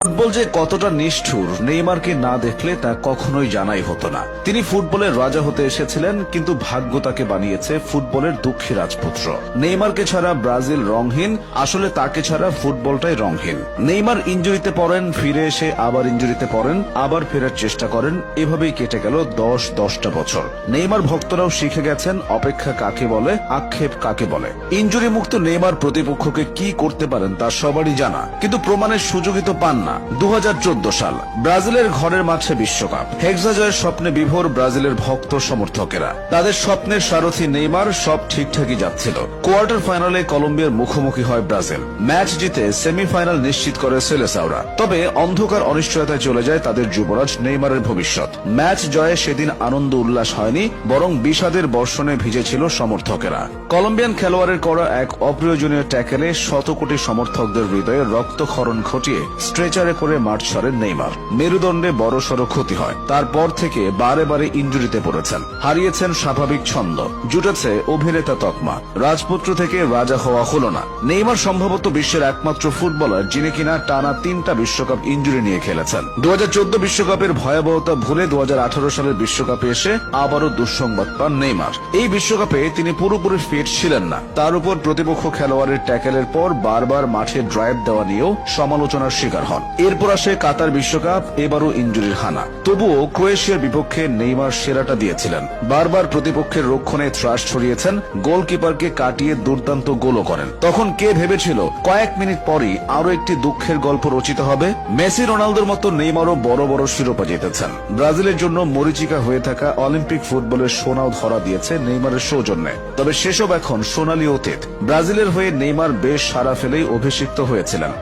Football যে কতটা নিষ্ঠুর নেইমারকে না দেখলে তা কখনোই জানাই হতো না। তিনি ফুটবলের রাজা হতে এসেছিলেন, কিন্তু ভাগ্য তাকে বানিয়েছে ফুটবলের দুঃখী রাজপুত্র। নেইমারকে ছাড়া ব্রাজিল রংহীন, আসলে তাকে ছাড়া ফুটবলটাই রংহীন। নেইমার ইনজুরিতে পড়েন, ফিরে এসে আবার ইনজুরিতে পড়েন, আবার ফেরার চেষ্টা করেন, এভাবেই কেটে গেল 10-10টা বছর। নেইমার ভক্তরাও শিখে গেছেন অপেক্ষা কাকে বলে, আক্ষেপ কাকে বলে। ইনজুরি মুক্ত নেইমার প্রতিপক্ষকে কি করতে পারেন তা সবারই জানা, কিন্তু প্রমাণের সুযোগই তো পান না। 2014 সাল ব্রাজিলের ঘরের মাঠে বিশ্বকাপ, হেক্সা জয়ের স্বপ্নে বিভোর ব্রাজিলের ভক্ত সমর্থকেরা। তাদের স্বপ্নের সারথি নেইমার, সব ঠিকঠাকই যাচ্ছিল। কোয়ার্টার ফাইনালে কলম্বিয়ার মুখোমুখি হয় ব্রাজিল। ম্যাচ জিতে সেমিফাইনাল নিশ্চিত করে সেলেসাওরা। তবে অন্ধকার অনিশ্চয়তায় চলে যায় তাদের যুবরাজ নেইমারের ভবিষ্যৎ। ম্যাচ জয়ে সেদিন আনন্দ উল্লাস হয়নি, বরং বিষাদের বর্ষণে ভিজেছিল সমর্থকেরা। কলম্বিয়ান খেলোয়াড়ের করা এক অপ্রয়োজনীয় ট্যাকেলে শত কোটি সমর্থকদের হৃদয়ে রক্তক্ষরণ ঘটিয়ে স্ট্রেচারে করে মাঠ ছাড়েন নেইমার। মেরুদণ্ডে বড়সড় ক্ষতি হয়। তারপর থেকে বারে বারে ইনজুরিতে পড়েছেন, হারিয়েছেন স্বাভাবিক ছন্দ, জুটেছে অভিনেতা তকমা। রাজপুত্র থেকে রাজা হওয়া হলো না। নেইমার সম্ভবত বিশ্বের একমাত্র ফুটবলার যিনি কিনা টানা 3টা বিশ্বকাপ ইনজুরি নিয়ে খেলেছেন। 2014 বিশ্বকাপের ভয়াবহতা ভুলে 2018 সালের বিশ্বকাপে এসে আবারও দুঃসংবাদ পান নেইমার। এই বিশ্বকাপে তিনি পুরোপুরি ফিট ছিলেন না। তার উপর প্রতিপক্ষ খেলোয়াড়ের ট্যাকেলের পর বারবার মাঠে ড্রাইভ দেওয়া নিয়েও সমালোচনার শিকার হন। এরপর আসে কাতার বিশ্বকাপ, এবারও ইনজুরির হানা। তবুও ক্রোয়েশিয়ার বিপক্ষে নেইমার সেরাটা দিয়েছিলেন। বারবার প্রতিপক্ষের রক্ষণে ত্রাস ছড়িয়েছেন, গোলকিপারকে কাটিয়ে দুর্দান্ত গোলও করেন। তখন কে ভেবেছিল কয়েক মিনিট পরই আরো একটি দুঃখের গল্প রচিত হবে? মেসি রোনালদোর মতো নেইমারও বড় বড় শিরোপা জিতেছেন। ব্রাজিলের জন্য মরীচিকা হয়ে থাকা অলিম্পিক ফুটবলের সোনাও ধরা দিয়েছে নেইমারের সৌজন্যে। তবে সেসব এখন সোনালী অতীত। ব্রাজিলের হয়ে নেইমার বেশ সাড়া ফেলেই অভিষিক্ত হয়েছিলেন।